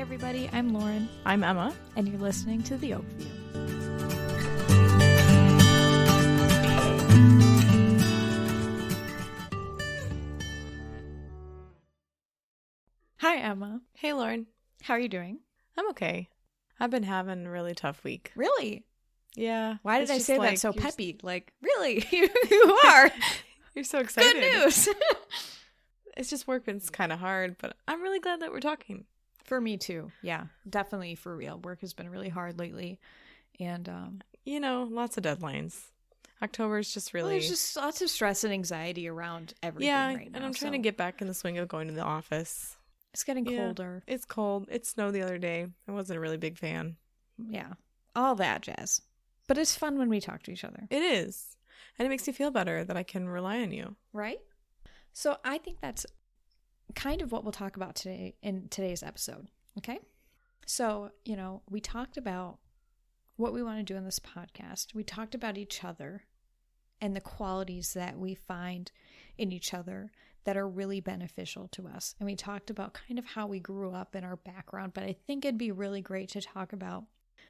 everybody, I'm Lauren. I'm Emma. And you're listening to the Oakview. Hi, Emma. Hey, Lauren. How are you doing? I'm okay. I've been having a really tough week. Really? Yeah. Why did I say like, that so peppy? Like, really? You are? You're so excited. Good news. It's just work been kind of hard, but I'm really glad that we're talking. For me too. Yeah, definitely for real. Work has been really hard lately. And, lots of deadlines. October is just really... Well, there's just lots of stress and anxiety around everything right now. And I'm trying to get back in the swing of going to the office. It's getting colder. It's cold. It snowed the other day. I wasn't a really big fan. Yeah. All that jazz. But it's fun when we talk to each other. It is. And it makes me feel better that I can rely on you. Right? So I think that's kind of what we'll talk about today in today's episode. Okay? So, we talked about what we want to do in this podcast. We talked about each other and the qualities that we find in each other that are really beneficial to us. And we talked about kind of how we grew up in our background, but I think it'd be really great to talk about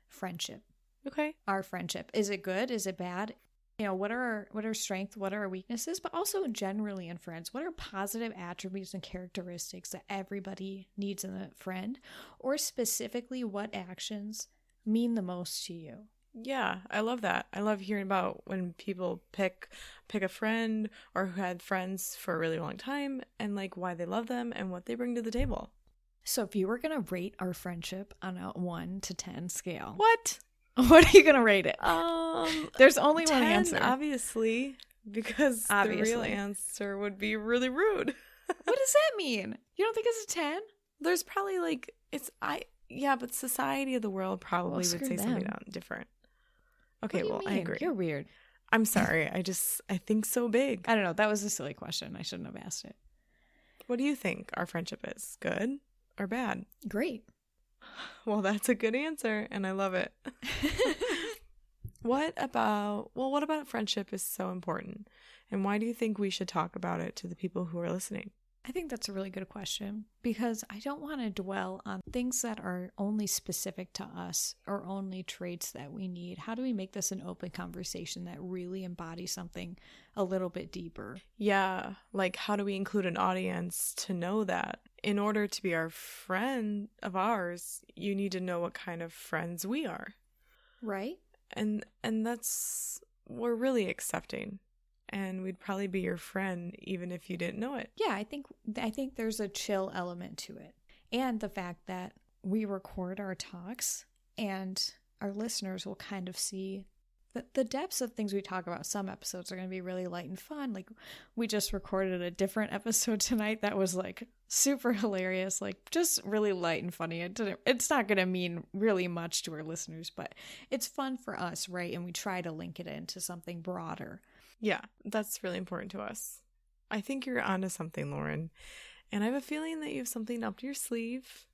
friendship. Okay. Our friendship. Is it good? Is it bad? What are our strengths? What are our weaknesses? But also generally in friends, what are positive attributes and characteristics that everybody needs in a friend? Or specifically, what actions mean the most to you? Yeah, I love that. I love hearing about when people pick a friend or who had friends for a really long time and like why they love them and what they bring to the table. So if you were going to rate our friendship on a 1 to 10 scale. What are you going to rate it? There's only 10, one answer. Obviously, because the real answer would be really rude. What does that mean? You don't think it's a 10? There's probably but society of the world probably would say something different. Okay, I agree. You're weird. I'm sorry. I think so big. I don't know. That was a silly question. I shouldn't have asked it. What do you think our friendship is? Good or bad? Great. Well, that's a good answer, and I love it. What about friendship is so important? And why do you think we should talk about it to the people who are listening? I think that's a really good question because I don't want to dwell on things that are only specific to us or only traits that we need. How do we make this an open conversation that really embodies something a little bit deeper? Yeah, like how do we include an audience to know that? In order to be our friend of ours, you need to know what kind of friends we are. Right? And we're really accepting. And we'd probably be your friend even if you didn't know it. Yeah, I think there's a chill element to it. And the fact that we record our talks and our listeners will kind of see the depths of things we talk about. Some episodes are going to be really light and fun. Like we just recorded a different episode tonight that was like super hilarious, like just really light and funny. It's not going to mean really much to our listeners, but it's fun for us, right? And we try to link it into something broader. Yeah, that's really important to us. I think you're onto something, Lauren. And I have a feeling that you have something up your sleeve.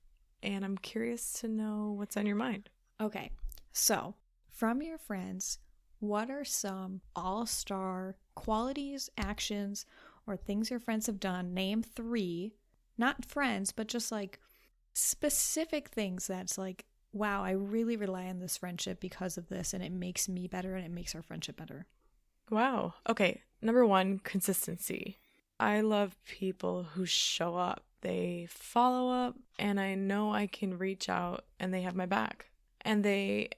And I'm curious to know what's on your mind. Okay, so from your friends, what are some all-star qualities, actions, or things your friends have done? Name 3, not friends, but just like specific things that's like, wow, I really rely on this friendship because of this. And it makes me better and it makes our friendship better. Wow. Okay. Number 1, consistency. I love people who show up. They follow up and I know I can reach out and they have my back. And they're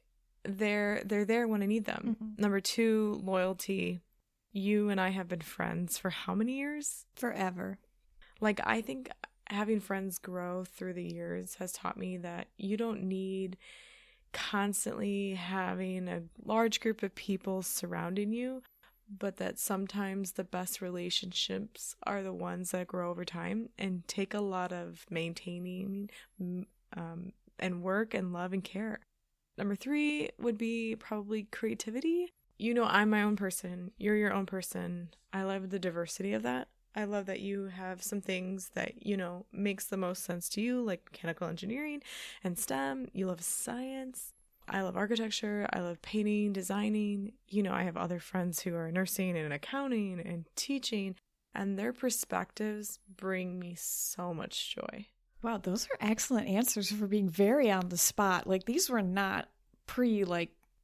there when I need them. Mm-hmm. Number 2, loyalty. You and I have been friends for how many years? Forever. Like I think having friends grow through the years has taught me that you don't need constantly having a large group of people surrounding you. But that sometimes the best relationships are the ones that grow over time and take a lot of maintaining and work and love and care. Number 3 would be probably creativity. I'm my own person. You're your own person. I love the diversity of that. I love that you have some things that, makes the most sense to you, like mechanical engineering and STEM. You love science. I love architecture. I love painting, designing. I have other friends who are nursing and accounting and teaching, and their perspectives bring me so much joy. Wow, those are excellent answers for being very on the spot. Like, these were not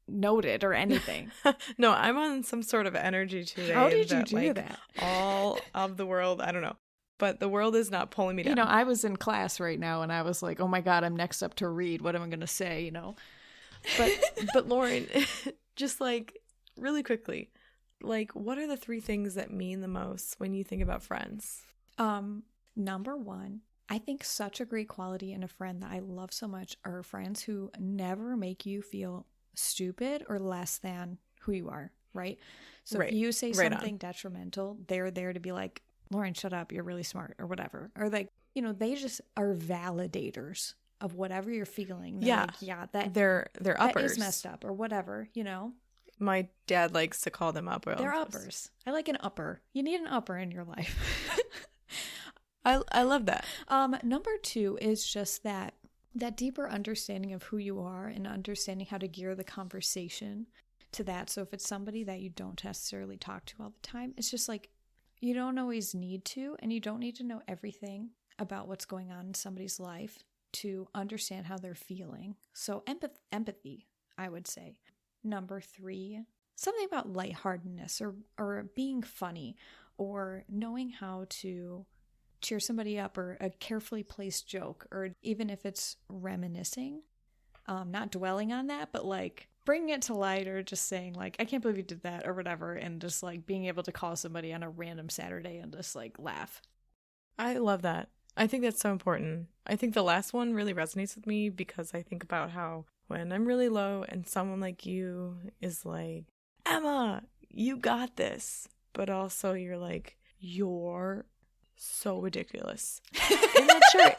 noted or anything. No, I'm on some sort of energy today. How did you do that? All of the world, I don't know. But the world is not pulling me down. I was in class right now and I was like, oh my God, I'm next up to read. What am I going to say, But Lauren, just like really quickly, like what are the 3 things that mean the most when you think about friends? Number 1, I think such a great quality in a friend that I love so much are friends who never make you feel stupid or less than who you are, right? So if you say something detrimental, they're there to be like, Lauren, shut up, you're really smart, or whatever. Or like, they just are validators of whatever you're feeling. They're like, they're uppers. That is messed up, or whatever, My dad likes to call them uppers. They're uppers. I like an upper. You need an upper in your life. I love that. Number 2 is just that deeper understanding of who you are and understanding how to gear the conversation to that. So if it's somebody that you don't necessarily talk to all the time, it's just like, you don't always need to, and you don't need to know everything about what's going on in somebody's life to understand how they're feeling. So empathy, I would say. Number 3, something about lightheartedness or being funny or knowing how to cheer somebody up, or a carefully placed joke, or even if it's reminiscing, not dwelling on that, but like bringing it to light, or just saying like, I can't believe you did that, or whatever, and just like being able to call somebody on a random Saturday and just like laugh. I love that. I think that's so important. I think the last one really resonates with me because I think about how when I'm really low and someone like you is like, Emma, you got this, but also you're like, you're so ridiculous. And that's sure,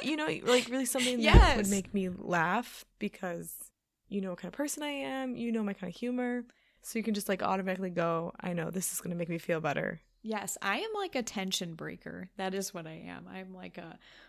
like really something that would make me laugh because you know what kind of person I am, my kind of humor. So you can just like automatically go, I know this is going to make me feel better. Yes, I am like a tension breaker. That is what I am. I'm like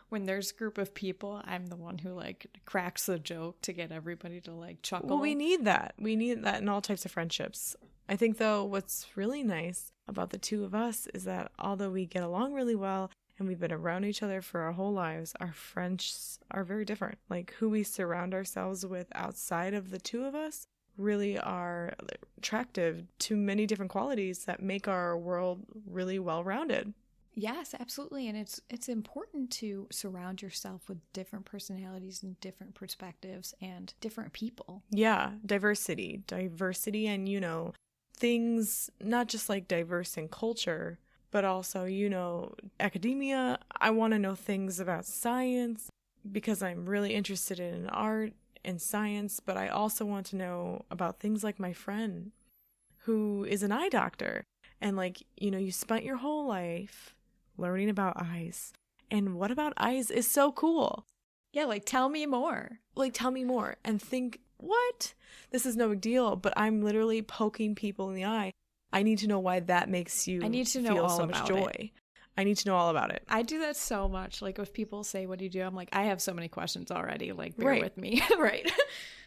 when there's a group of people, I'm the one who like cracks the joke to get everybody to like chuckle. Well, we need that. We need that in all types of friendships. I think though what's really nice about the 2 of us is that although we get along really well and we've been around each other for our whole lives, our friends are very different. Like who we surround ourselves with outside of the 2 of us really are attractive to many different qualities that make our world really well-rounded. Yes, absolutely. And it's important to surround yourself with different personalities and different perspectives and different people. Yeah, diversity and, things not just like diverse in culture, but also, academia. I want to know things about science because I'm really interested in art and science, but I also want to know about things like my friend who is an eye doctor. And like, you spent your whole life learning about eyes. And what about eyes is so cool. Yeah, like tell me more. And think, what? This is no big deal, but I'm literally poking people in the eye. I need to know why that makes you feel so much joy. I need to know all about it. I do that so much. Like if people say, what do you do? I'm like, I have so many questions already. Like bear with me. Right.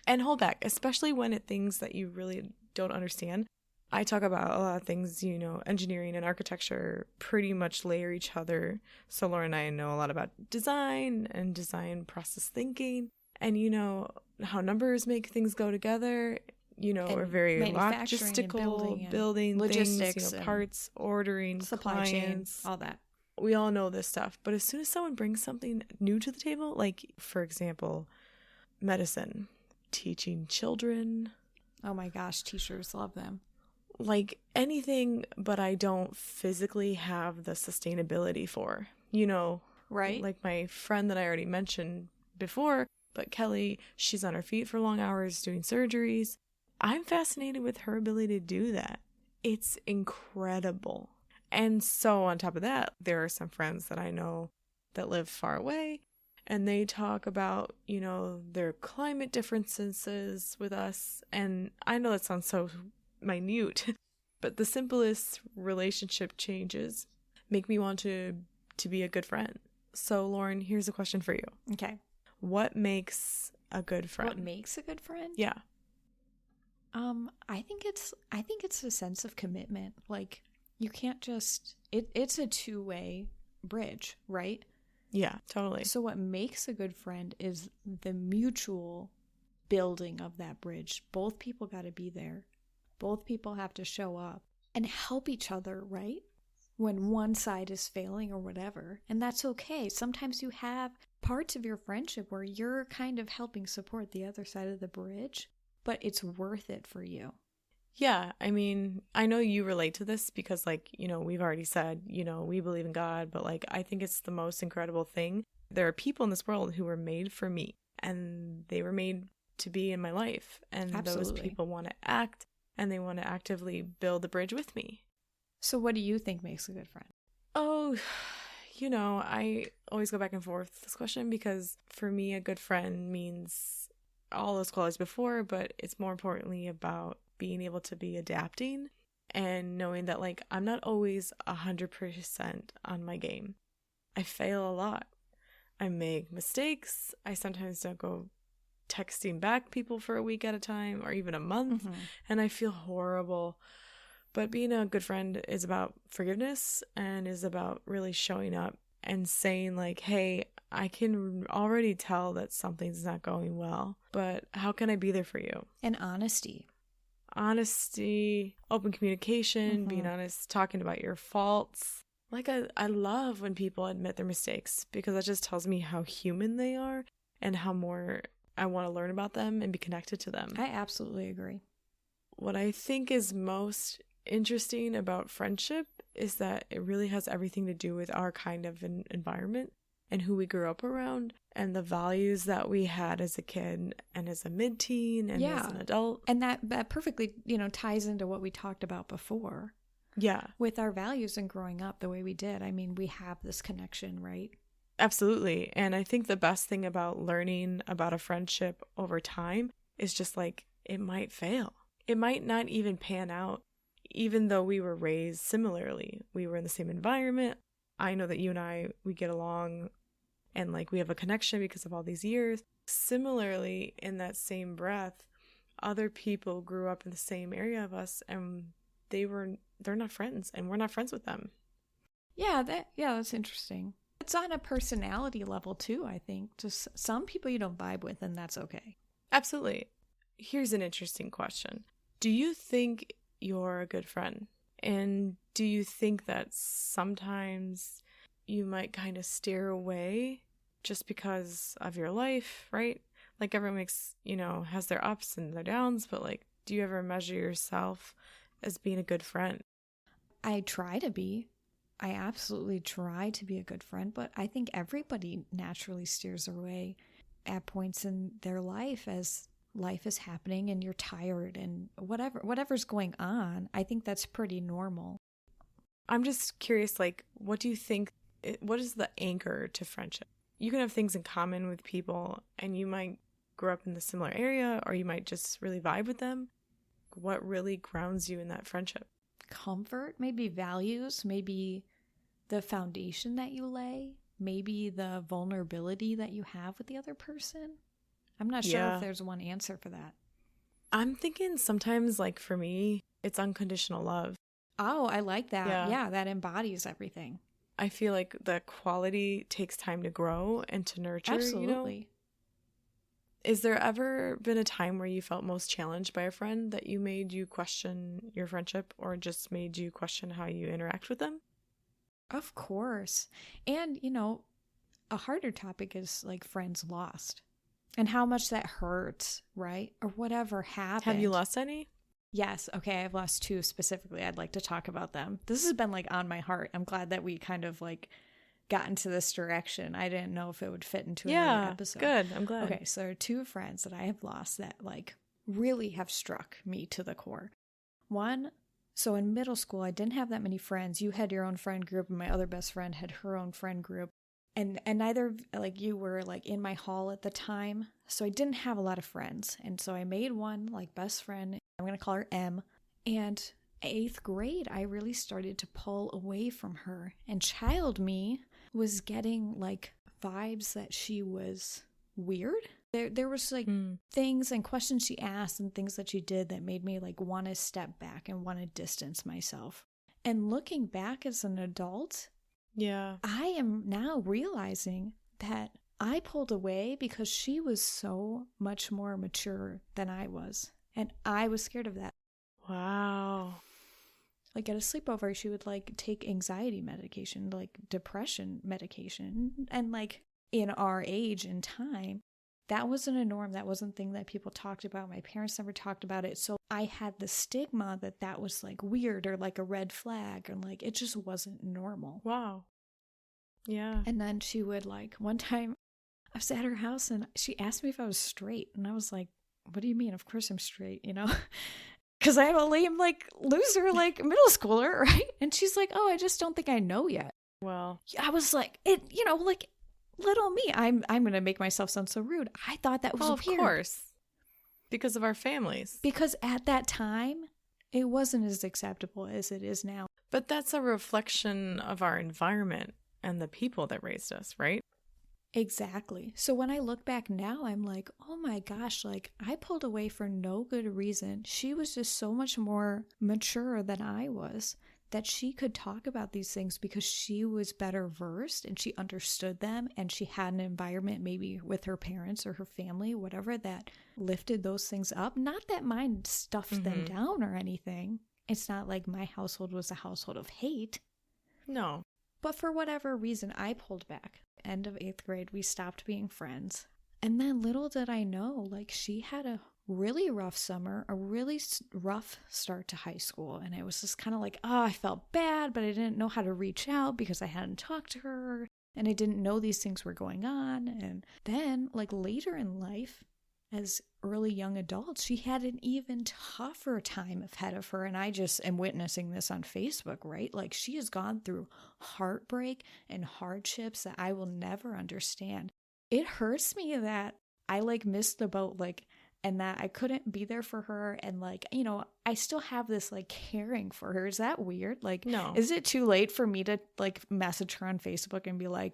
And hold back, especially when it things that you really don't understand. I talk about a lot of things, engineering and architecture pretty much layer each other. So Laura and I know a lot about design and design process thinking. And how numbers make things go together. Are very logistical, building logistics, things, parts, ordering, supply chain, all that. We all know this stuff. But as soon as someone brings something new to the table, like, for example, medicine, teaching children. Oh my gosh, teachers love them. Like anything, but I don't physically have the sustainability for, Right? Like my friend that I already mentioned before, but Kelly, she's on her feet for long hours doing surgeries. I'm fascinated with her ability to do that. It's incredible. And so on top of that, there are some friends that I know that live far away, and they talk about, their climate differences with us. And I know that sounds so minute, but the simplest relationship changes make me want to be a good friend. So Lauren, here's a question for you. Okay. What makes a good friend? What makes a good friend? Yeah. I think it's a sense of commitment. Like you can't just it's a two-way bridge, right? Yeah, totally. So what makes a good friend is the mutual building of that bridge. Both people got to be there. Both people have to show up and help each other, right? When one side is failing or whatever. And that's okay. Sometimes you have parts of your friendship where you're kind of helping support the other side of the bridge, but it's worth it for you. Yeah, I mean, I know you relate to this because, like, you know, we've already said, you know, we believe in God, but, like, I think it's the most incredible thing. There are people in this world who were made for me, and they were made to be in my life, and Absolutely. those people want to act, and they want to actively build the bridge with me. So what do you think makes a good friend? Oh, you know, I always go back and forth with this question because for me, a good friend means all those qualities before, but it's more importantly about being able to be adapting and knowing that, like, I'm not always 100% on my game. I fail a lot. I make mistakes. I sometimes don't go texting back people for a week at a time or even a month, and I feel horrible. But being a good friend is about forgiveness and is about really showing up and saying, like, hey, I can already tell that something's not going well, but how can I be there for you? And honesty. Honesty, open communication, being honest, talking about your faults. Like, I love when people admit their mistakes because that just tells me how human they are and how more I want to learn about them and be connected to them. I absolutely agree. What I think is most interesting about friendship is that it really has everything to do with our kind of an environment and who we grew up around and the values that we had as a kid and as a mid-teen and as an adult. And that perfectly, you know, ties into what we talked about before. Yeah. With our values and growing up the way we did. I mean, we have this connection, right? Absolutely. And I think the best thing about learning about a friendship over time is just, like, it might fail. It might not even pan out, even though we were raised similarly. We were in the same environment. I know that you and I, we get along and, like, we have a connection because of all these years. Similarly, in that same breath, other people grew up in the same area of us and they're not friends and we're not friends with them. Yeah, that's interesting. It's on a personality level too, I think. Just some people you don't vibe with, and that's okay. Absolutely. Here's an interesting question. Do you think you're a good friend? And do you think that sometimes you might kind of steer away just because of your life, right? Like, everyone makes, you know, has their ups and their downs, but, like, do you ever measure yourself as being a good friend? I try to be. I absolutely try to be a good friend, but I think everybody naturally steers away at points in their life as life is happening and you're tired and whatever's going on. I think that's pretty normal. I'm just curious, like, what do you think, what is the anchor to friendship? You can have things in common with people and you might grow up in the similar area or you might just really vibe with them. What really grounds you in that friendship? Comfort, maybe values, maybe the foundation that you lay, maybe the vulnerability that you have with the other person. I'm not sure if there's one answer for that. I'm thinking sometimes, like, for me, it's unconditional love. Oh, I like that. Yeah, that embodies everything. I feel like the quality takes time to grow and to nurture. Absolutely. You know? Is there ever been a time where you felt most challenged by a friend that you made you question your friendship or just made you question how you interact with them? Of course. And, you know, a harder topic is, like, friends lost and how much that hurts, right? Or whatever happened. Have you lost any? Yes. Okay. I've lost 2 specifically. I'd like to talk about them. This has been, like, on my heart. I'm glad that we kind of, like, got into this direction. I didn't know if it would fit into another episode. Good. I'm glad. Okay. So there are 2 friends that I have lost that, like, really have struck me to the core. One, so in middle school, I didn't have that many friends. You had your own friend group and my other best friend had her own friend group. And neither, like, you were, like, in my hall at the time. So I didn't have a lot of friends. And so I made one, like, best friend. I'm going to call her M. And 8th grade, I really started to pull away from her. And child me was getting, like, vibes that she was weird. There was, like, things and questions she asked and things that she did that made me, like, want to step back and want to distance myself. And looking back as an adult, Yeah. I am now realizing that I pulled away because she was so much more mature than I was. And I was scared of that. Wow. Like at a sleepover, she would like take anxiety medication, like depression medication. And like in our age and time, that wasn't a norm. That wasn't a thing that people talked about. My parents never talked about it. So I had the stigma that that was like weird or like a red flag, and like it just wasn't normal. Wow. Yeah. And then she would like, one time I was at her house and she asked me if I was straight. And I was like, what do you mean? Of course I'm straight, you know? Because I'm a lame, like, loser, like, middle schooler, right? And she's like, oh, I just don't think I know yet. Well, I was like, like, little me. I'm going to make myself sound so rude. I thought that was of weird. course. Because of our families. Because at that time, it wasn't as acceptable as it is now. But that's a reflection of our environment and the people that raised us, right? Exactly. So when I look back now, I'm like, oh my gosh, like I pulled away for no good reason. She was just so much more mature than I was, that she could talk about these things because she was better versed and she understood them, and she had an environment maybe with her parents or her family, whatever, that lifted those things up. Not that mine stuffed them down or anything. It's not like my household was a household of hate. No. But for whatever reason, I pulled back. End of 8th grade, we stopped being friends. And then little did I know, like she had a really rough summer, a really rough start to high school. And it was just kind of like, oh, I felt bad, but I didn't know how to reach out because I hadn't talked to her. And I didn't know these things were going on. And then like later in life, as early young adults, she had an even tougher time ahead of her. And I just am witnessing this on Facebook, right? Like she has gone through heartbreak and hardships that I will never understand. It hurts me that I like missed the boat, like, and that I couldn't be there for her. And like, you know, I still have this like caring for her. Is that weird? Like, no. Is it too late for me to like message her on Facebook and be like,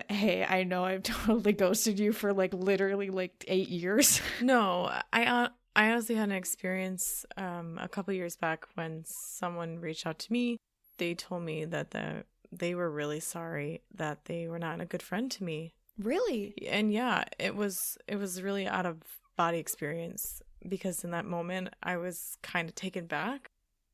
hey, I know I've totally ghosted you for like literally like 8 years. No, I honestly had an experience a couple years back when someone reached out to me. They told me that they were really sorry that they were not a good friend to me. Really? And yeah, it was really out of body experience, because in that moment I was kind of taken back.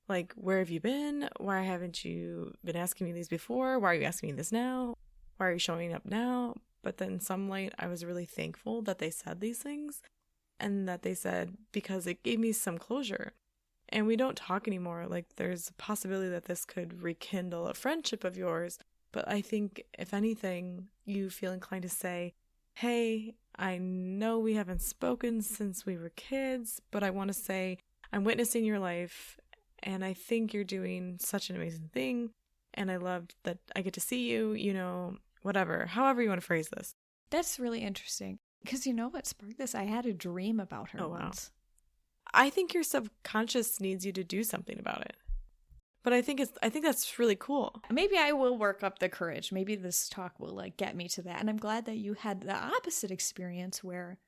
Like, where have you been? Why haven't you been asking me these before? Why are you asking me this now? Why are you showing up now? But then in some light, I was really thankful that they said these things, and that they said, because it gave me some closure. And we don't talk anymore. Like, there's a possibility that this could rekindle a friendship of yours. But I think, if anything, you feel inclined to say, hey, I know we haven't spoken since we were kids, but I want to say I'm witnessing your life, and I think you're doing such an amazing thing. And I loved that I get to see you, you know, whatever, however you want to phrase this. That's really interesting. Because you know what sparked this? I had a dream about her once. I think your subconscious needs you to do something about it. But I think that's really cool. Maybe I will work up the courage. Maybe this talk will like get me to that. And I'm glad that you had the opposite experience where,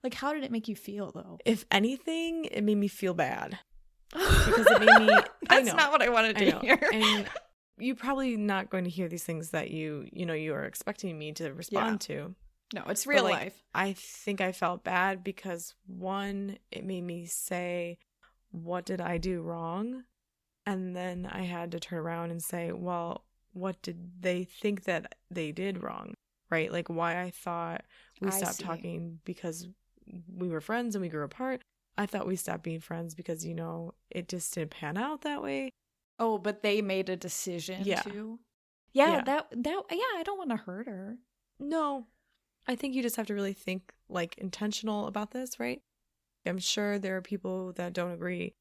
like, how did it make you feel though? If anything, it made me feel bad. Because it made me... That's not what I wanted to hear. And you're probably not going to hear these things that you are expecting me to respond to. No, it's real life. I think I felt bad because, one, it made me say, what did I do wrong? And then I had to turn around and say, well, what did they think that they did wrong? Right? Like, why I thought we stopped talking because we were friends and we grew apart. I thought we stopped being friends because, you know, it just didn't pan out that way. Oh, but they made a decision to? Yeah. I don't want to hurt her. No. I think you just have to really think, like, intentional about this, right? I'm sure there are people that don't agree.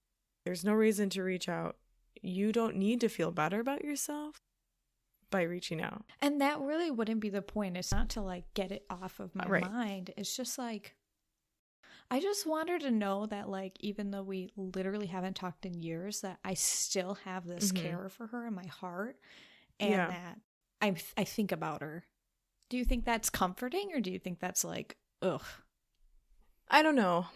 There's no reason to reach out. You don't need to feel better about yourself by reaching out. And that really wouldn't be the point. It's not to, like, get it off of my mind. It's just, like, I just want her to know that, like, even though we literally haven't talked in years, that I still have this care for her in my heart, and that I think about her. Do you think that's comforting, or do you think that's like, ugh? I don't know,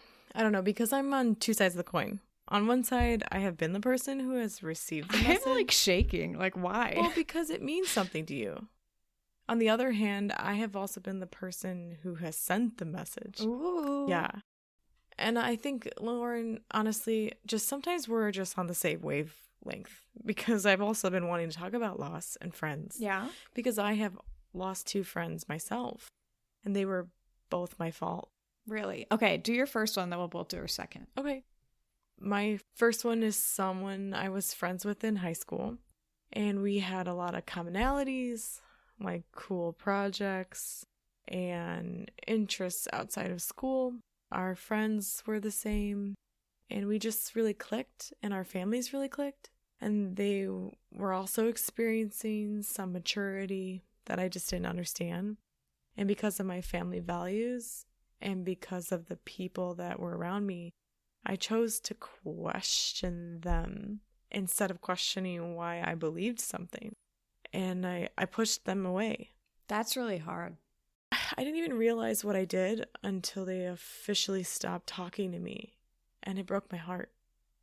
because I'm on two sides of the coin. On one side, I have been the person who has received the message. I'm like shaking. Like, why? Well, because it means something to you. On the other hand, I have also been the person who has sent the message. Ooh. Yeah. And I think, Lauren, honestly, just sometimes we're just on the same wavelength, because I've also been wanting to talk about loss and friends. Yeah. Because I have lost 2 friends myself, and they were both my fault. Really? Okay, do your first one, then we'll both do our second. Okay. My first one is someone I was friends with in high school, and we had a lot of commonalities, like cool projects and interests outside of school. Our friends were the same, and we just really clicked, and our families really clicked. And they were also experiencing some maturity that I just didn't understand. And because of my family values and because of the people that were around me, I chose to question them instead of questioning why I believed something. And I pushed them away. That's really hard. I didn't even realize what I did until they officially stopped talking to me. And it broke my heart.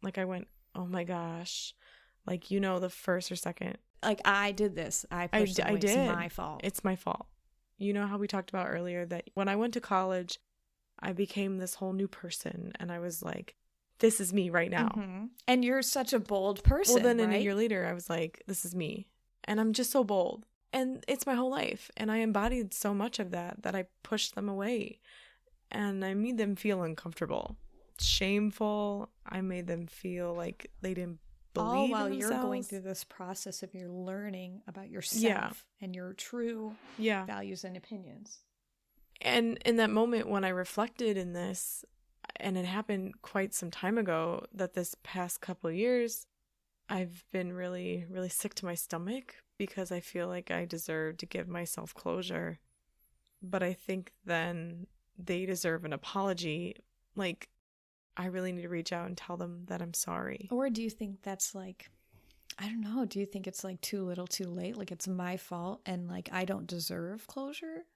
Like, I went, oh my gosh. Like, the first or second. Like, I did this. I pushed them away. did. It's my fault. It's my fault. You know how we talked about earlier that when I went to college, I became this whole new person. And I was like, this is me right now. Mm-hmm. And you're such a bold person, well, then right? And a year later, I was like, this is me. And I'm just so bold. And it's my whole life. And I embodied so much of that I pushed them away. And I made them feel uncomfortable, shameful. I made them feel like they didn't believe all while in themselves. You're going through this process of your learning about yourself and your true values and opinions. And in that moment when I reflected in this, and it happened quite some time ago, that this past couple of years, I've been really, really sick to my stomach because I feel like I deserve to give myself closure. But I think then they deserve an apology. Like, I really need to reach out and tell them that I'm sorry. Or do you think that's like, I don't know, do you think it's like too little too late? Like, it's my fault and like I don't deserve closure?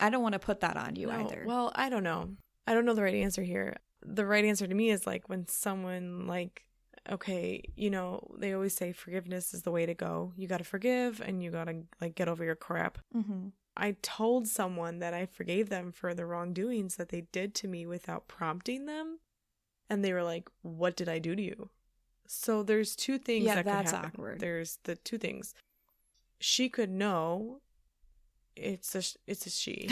I don't want to put that on you either. Well, I don't know. I don't know the right answer here. The right answer to me is like when someone like, okay, they always say forgiveness is the way to go. You got to forgive and you got to like get over your crap. Mm-hmm. I told someone that I forgave them for the wrongdoings that they did to me without prompting them. And they were like, what did I do to you? So there's 2 things that could happen. Yeah, that's awkward. There's the 2 things. She could know it's a she.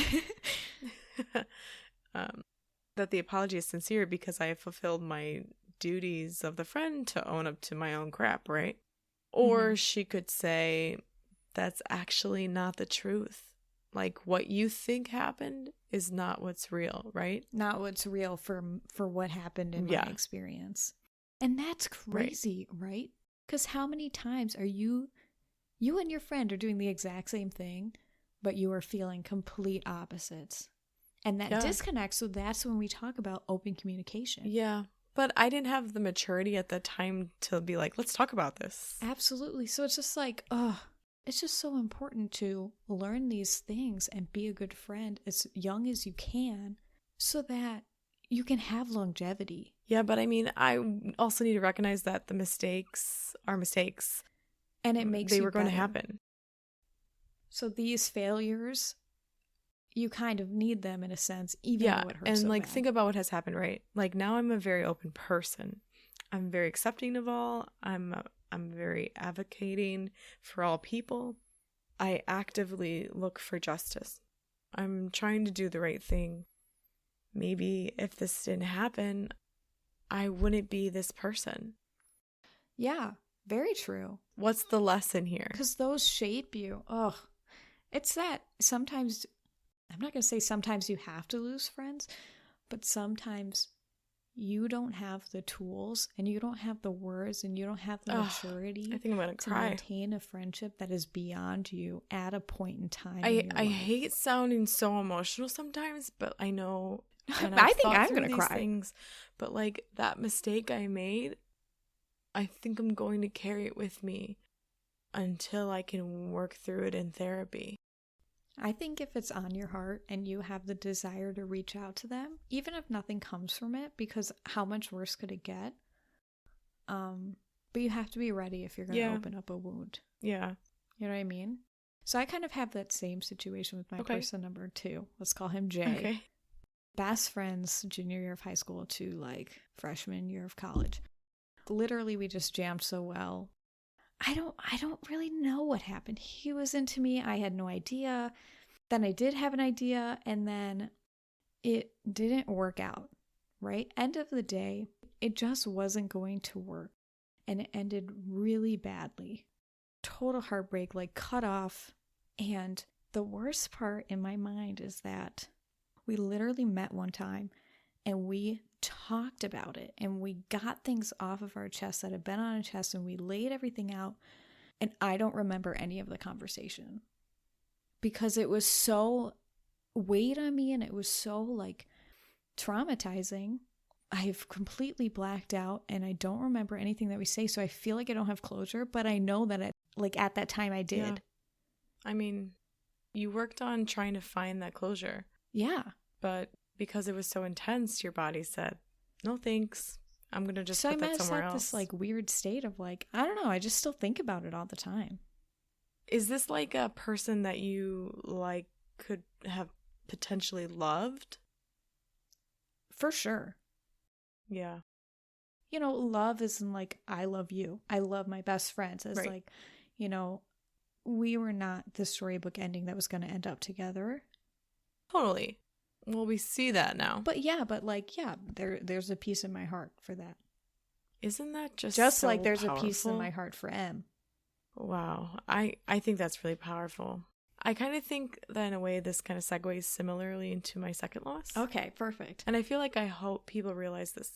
That the apology is sincere because I have fulfilled my duties of the friend to own up to my own crap, right? Or she could say, that's actually not the truth. Like, what you think happened is not what's real, right? Not what's real for what happened in my experience. And that's crazy, right? Because how many times are you and your friend are doing the exact same thing, but you are feeling complete opposites? And that disconnect, so that's when we talk about open communication. Yeah, but I didn't have the maturity at that time to be like, let's talk about this. Absolutely. So it's just like, it's just so important to learn these things and be a good friend as young as you can so that you can have longevity. Yeah, but I mean, I also need to recognize that the mistakes are mistakes. And it makes they you were going better. to happen. So these failures, you kind of need them in a sense, even though it hurts and so like bad. think about what has happened, right? Like now I'm a very open person. I'm very accepting of all. I'm very advocating for all people. I actively look for justice. I'm trying to do the right thing. Maybe if this didn't happen, I wouldn't be this person. Yeah, very true. What's the lesson here? Because those shape you. Ugh. It's that sometimes, I'm not going to say sometimes you have to lose friends, but sometimes you don't have the tools and you don't have the words and you don't have the maturity I think I'm gonna cry. to maintain a friendship that is beyond you at a point in time. I hate sounding so emotional sometimes, but I know. And I think I'm gonna cry. Things, but like that mistake I made, I think I'm going to carry it with me until I can work through it in therapy. I think if it's on your heart and you have the desire to reach out to them, even if nothing comes from it, because how much worse could it get? But you have to be ready if you're going to open up a wound. Yeah. You know what I mean? So I kind of have that same situation with my person number 2. Let's call him Jay. Okay. Best friends junior year of high school to like freshman year of college. Literally, we just jammed so well. I don't really know what happened. He was into me. I had no idea. Then I did have an idea, and then it didn't work out, right? End of the day, it just wasn't going to work. And it ended really badly. Total heartbreak, like cut off. And the worst part in my mind is that we literally met one time and we talked about it and we got things off of our chest that had been on our chest and we laid everything out. And I don't remember any of the conversation because it was so weighed on me and it was so like traumatizing. I've completely blacked out and I don't remember anything that we say. So I feel like I don't have closure, but I know that at that time I did. Yeah. I mean, you worked on trying to find that closure. Yeah. But because it was so intense, your body said, no thanks. I'm going to just put that somewhere else. This like weird state of like, I don't know. I just still think about it all the time. Is this like a person that you like could have potentially loved? For sure. Yeah. You know, love isn't like, I love you. I love my best friends. It's like, you know, we were not the storybook ending that was going to end up together. Totally. Well, we see that now. But yeah, there's a piece in my heart for that. Isn't that just so like there's powerful? A piece in my heart for M. Wow. I think that's really powerful. I kind of think that in a way this kind of segues similarly into my second loss. Okay, perfect. And I feel like I hope people realize this.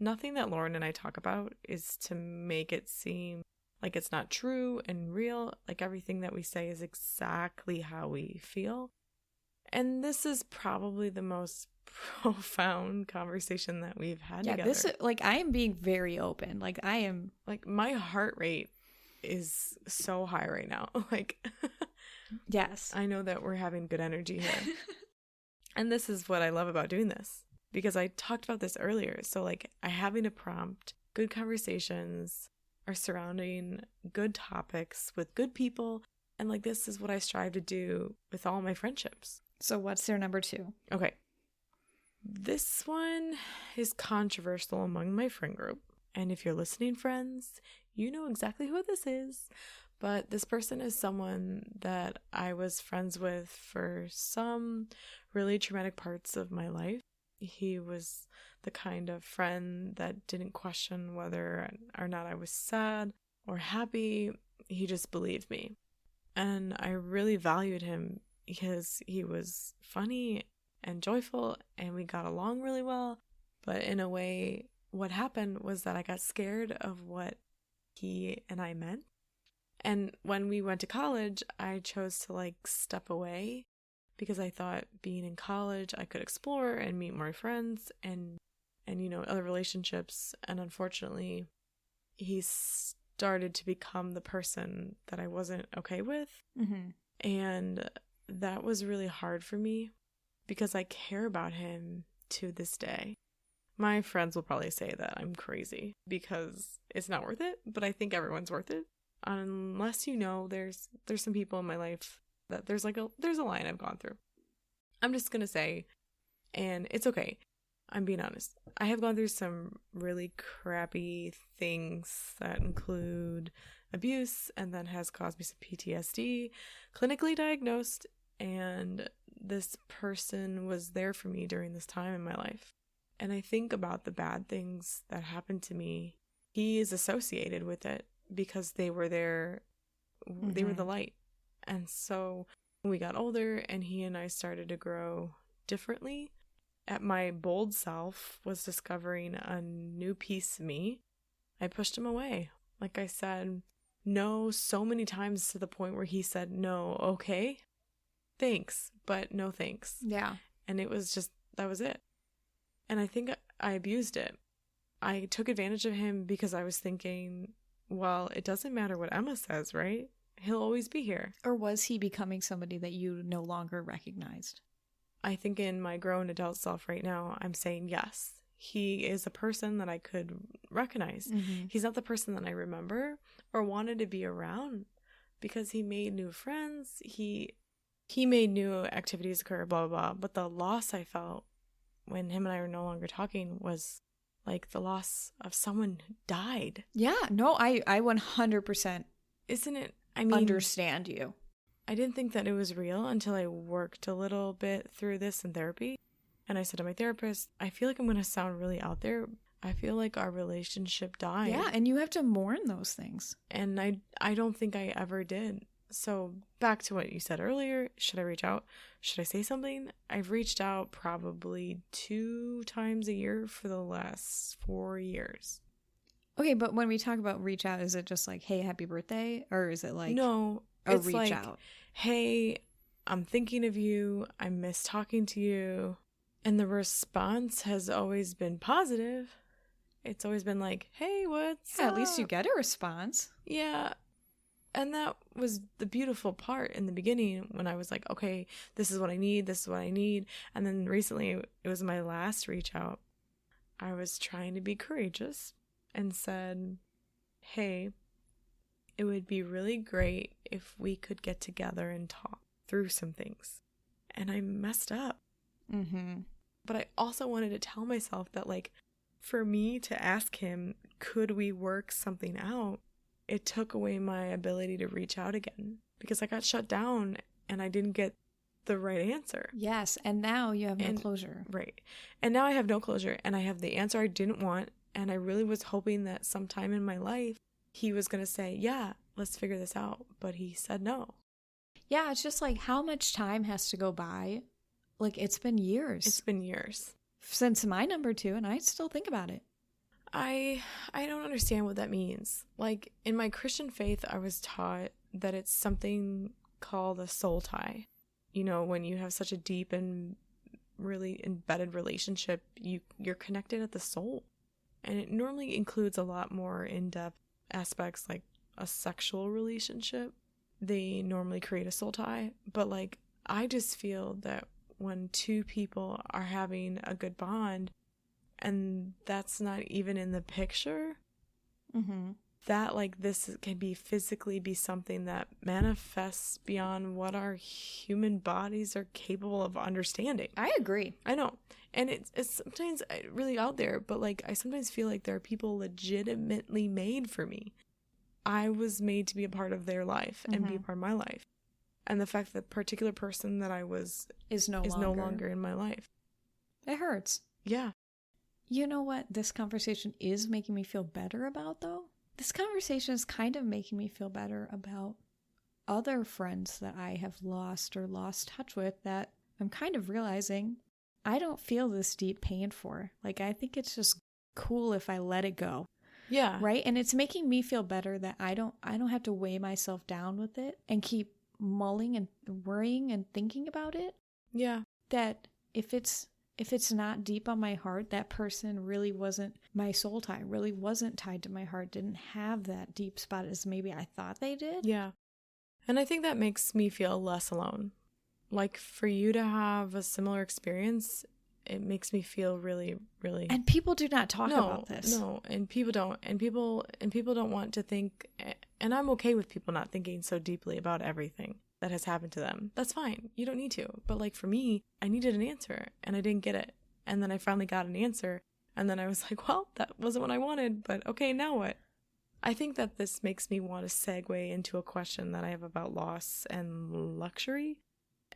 Nothing that Lauren and I talk about is to make it seem like it's not true and real. Like everything that we say is exactly how we feel. And this is probably the most profound conversation that we've had together. This is, like, I am being very open. Like, I am... Like, my heart rate is so high right now. Like... Yes. I know that we're having good energy here. And this is what I love about doing this. Because I talked about this earlier. So, like, having a prompt, good conversations are surrounding good topics with good people. And, like, this is what I strive to do with all my friendships. So what's their number 2? Okay. This one is controversial among my friend group. And if you're listening, friends, you know exactly who this is. But this person is someone that I was friends with for some really traumatic parts of my life. He was the kind of friend that didn't question whether or not I was sad or happy. He just believed me. And I really valued him because he was funny and joyful and we got along really well. But in a way, what happened was that I got scared of what he and I meant. And when we went to college, I chose to like step away because I thought being in college, I could explore and meet more friends and you know, other relationships. And unfortunately, he started to become the person that I wasn't okay with. Mm-hmm. And that was really hard for me because I care about him to this day. My friends will probably say that I'm crazy because it's not worth it, but I think everyone's worth it. Unless you know, there's some people in my life that there's a line I've gone through. I'm just gonna say, and it's okay. I'm being honest. I have gone through some really crappy things that include abuse and then has caused me some PTSD, clinically diagnosed, and this person was there for me during this time in my life. And I think about the bad things that happened to me. He is associated with it because they were there. Mm-hmm. They were the light. And so when we got older and he and I started to grow differently, at my bold self was discovering a new piece of me, I pushed him away. Like I said, no so many times to the point where he said, no, okay, thanks, but no thanks. Yeah. And it was just, that was it. And I think I abused it. I took advantage of him because I was thinking, well, it doesn't matter what Emma says, right? He'll always be here. Or was he becoming somebody that you no longer recognized? I think in my grown adult self right now, I'm saying yes, he is a person that I could recognize. Mm-hmm. He's not the person that I remember or wanted to be around because he made new friends. He made new activities occur, blah, blah, blah. But the loss I felt when him and I were no longer talking was like the loss of someone who died. Yeah, no, I 100% Isn't it? I mean, understand you. I didn't think that it was real until I worked a little bit through this in therapy. And I said to my therapist, I feel like I'm going to sound really out there. I feel like our relationship died. Yeah, and you have to mourn those things. And I don't think I ever did. So back to what you said earlier, should I reach out? Should I say something? I've reached out probably 2 times a year for the last 4 years. Okay, but when we talk about reach out, is it just like, hey, happy birthday? Or is it like no, a it's reach like, out? Hey, I'm thinking of you. I miss talking to you. And the response has always been positive. It's always been like, hey, what's up? At least you get a response. Yeah. And that was the beautiful part in the beginning when I was like, okay, this is what I need. This is what I need. And then recently, it was my last reach out. I was trying to be courageous and said, hey, it would be really great if we could get together and talk through some things. And I messed up. Mm-hmm. But I also wanted to tell myself that, like, for me to ask him, could we work something out? It took away my ability to reach out again because I got shut down and I didn't get the right answer. Yes, and now you have no closure. Right. And now I have no closure and I have the answer I didn't want. And I really was hoping that sometime in my life, he was going to say, yeah, let's figure this out. But he said no. Yeah, it's just like how much time has to go by? Like, it's been years. It's been years. Since my number 2, and I still think about it. I don't understand what that means. Like, in my Christian faith, I was taught that it's something called a soul tie. You know, when you have such a deep and really embedded relationship, you're connected at the soul. And it normally includes a lot more in-depth aspects, like a sexual relationship. They normally create a soul tie. But, like, I just feel that when 2 people are having a good bond, and that's not even in the picture, Mm-hmm. that, like, this can be physically be something that manifests beyond what our human bodies are capable of understanding. I agree. I know. And it's sometimes really out there, but, like, I sometimes feel like there are people legitimately made for me. I was made to be a part of their life and be a part of my life. And the fact that the particular person that I was is no longer in my life. It hurts. Yeah. You know what this conversation is making me feel better about, though? This conversation is kind of making me feel better about other friends that I have lost or lost touch with that I'm kind of realizing I don't feel this deep pain for. Like, I think it's just cool if I let it go. Yeah. Right? And it's making me feel better that I don't have to weigh myself down with it and keep mulling and worrying and thinking about it. Yeah. That if it's not deep on my heart, that person really wasn't my soul tie, really wasn't tied to my heart, didn't have that deep spot as maybe I thought they did. Yeah. And I think that makes me feel less alone. Like, for you to have a similar experience, it makes me feel really, really... And people do not talk about this. No, and people don't. And people don't want to think... And I'm okay with people not thinking so deeply about everything that has happened to them. That's fine. You don't need to. But, like, for me, I needed an answer, and I didn't get it. And then I finally got an answer, and then I was like, well, that wasn't what I wanted, but okay, now what? I think that this makes me want to segue into a question that I have about loss and luxury,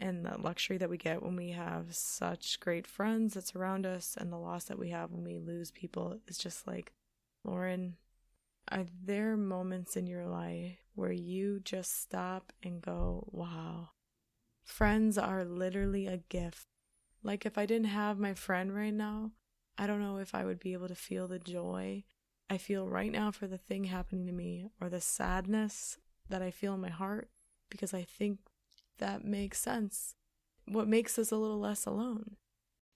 and the luxury that we get when we have such great friends that surround us, and the loss that we have when we lose people is just like, Lauren, are there moments in your life where you just stop and go, wow, friends are literally a gift. Like, if I didn't have my friend right now, I don't know if I would be able to feel the joy I feel right now for the thing happening to me, or the sadness that I feel in my heart, because I think that makes sense. What makes us a little less alone.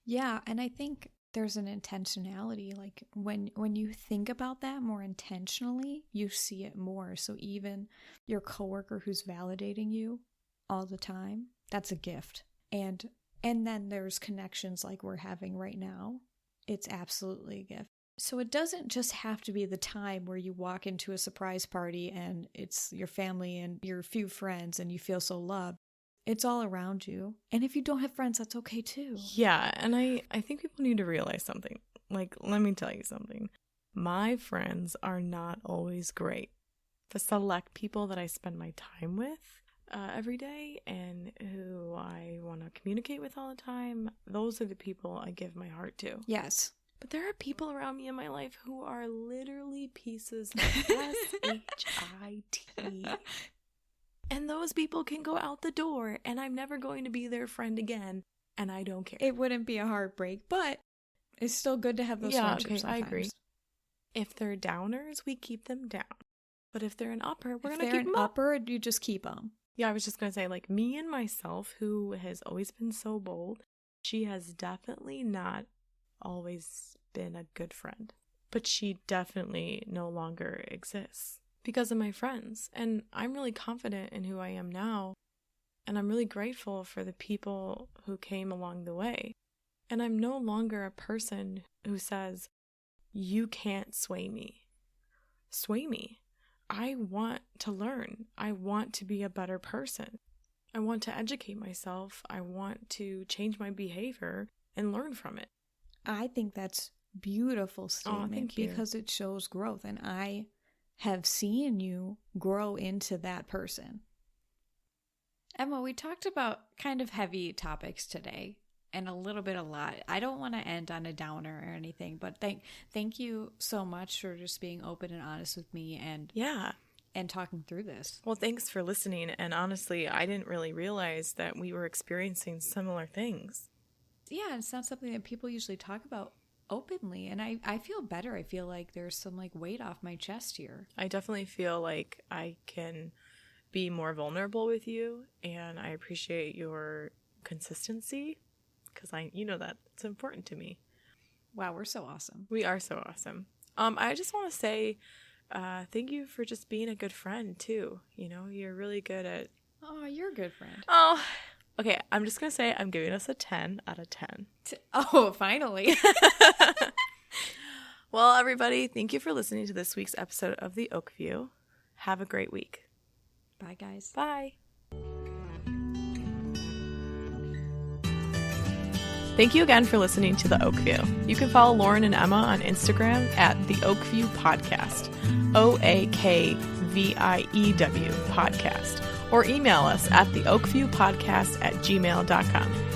Yeah, and I think there's an intentionality. Like, when you think about that more intentionally, you see it more. So even your coworker who's validating you all the time, that's a gift. And then there's connections like we're having right now. it's absolutely a gift. So it doesn't just have to be the time where you walk into a surprise party and it's your family and your few friends and you feel so loved. It's all around you. And if you don't have friends, that's okay too. Yeah, and I think people need to realize something. Like, let me tell you something. My friends are not always great. The select people that I spend my time with every day and who I want to communicate with all the time, those are the people I give my heart to. Yes. But there are people around me in my life who are literally pieces of S-H-I-T. And those people can go out the door and I'm never going to be their friend again. And I don't care. It wouldn't be a heartbreak, but it's still good to have those friendships sometimes. I agree. If they're downers, we keep them down. But if they're an upper, we're going to keep them up. Upper, you just keep them. Yeah, I was just going to say, like, me and myself, who has always been so bold, she has definitely not always been a good friend. But she definitely no longer exists because of my friends. And I'm really confident in who I am now. And I'm really grateful for the people who came along the way. And I'm no longer a person who says, you can't sway me. Sway me. I want to learn. I want to be a better person. I want to educate myself. I want to change my behavior and learn from it. I think that's beautiful statement. Thank you. Because it shows growth. And I have seen you grow into that person. Emma, we talked about kind of heavy topics today. And a lot. I don't want to end on a downer or anything, but thank you so much for just being open and honest with me and talking through this. Well, thanks for listening. And honestly, I didn't really realize that we were experiencing similar things. Yeah, it's not something that people usually talk about openly. And I feel better. I feel like there's some like weight off my chest here. I definitely feel like I can be more vulnerable with you, and I appreciate your consistency. Because that it's important to me. Wow, we're so awesome. We are so awesome. I just want to say thank you for just being a good friend, too. You're really good at... Oh, you're a good friend. Oh, okay. I'm just going to say I'm giving us a 10 out of 10. Oh, finally. Well, everybody, thank you for listening to this week's episode of The Oakview. Have a great week. Bye, guys. Bye. Thank you again for listening to The Oakview. You can follow Lauren and Emma on Instagram at The Oakview Podcast, OAKVIEW Podcast, or email us at theoakviewpodcast@gmail.com.